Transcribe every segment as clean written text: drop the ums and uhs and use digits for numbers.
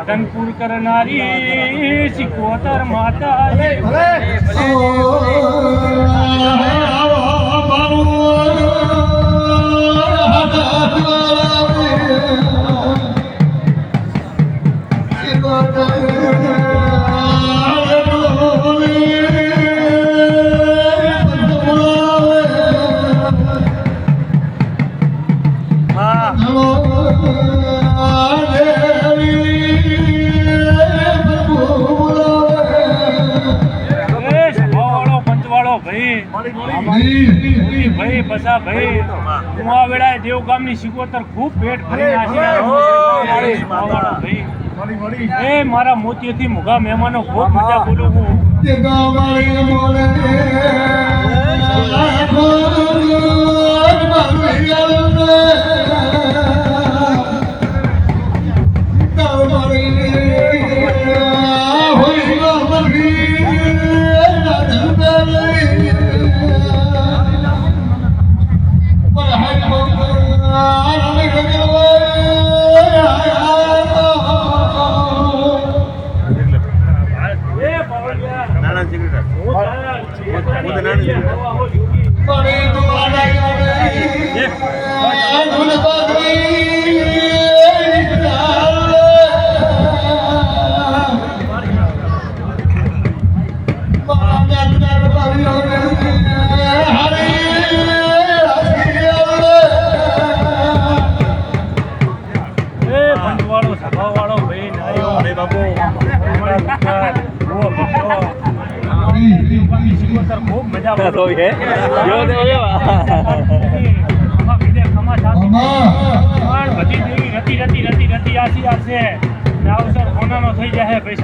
ધનપુર કરનારી સિકોતર માતા ભાઈ બસા ભાઈ કુવા વેળાએ દેવગામની સિકોતર ખૂબ પેટ ભરી ભાઈ એ મારા મોતીથી મુગા મહેમાનો ખૂબ મજા બોલું ખૂબ મજા બધી રતી આસી આવશે અવસર કોનાનો થઈ જાય ભાઈ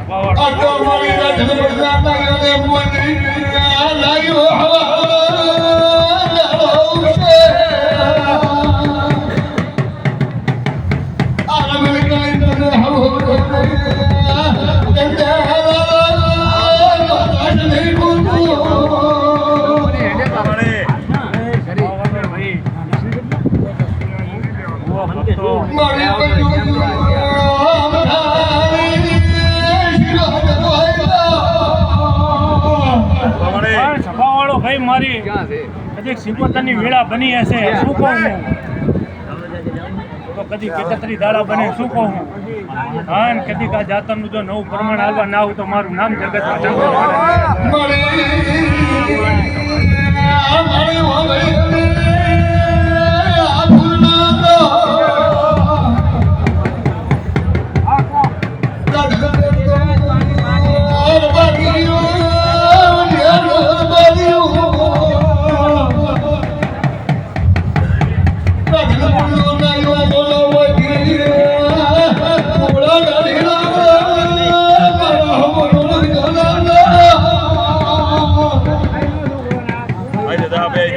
સભાવાળો ભાઈ મારી કદી સિકોતરની વેળા બની હશે શું કહું હું તો કદી 31 દાડા બને શું કહું હું હા કદી કા જાતરનું જો નવું પ્રમાણ આવવા ના આવું તો મારું નામ જગતમાં ચાલુ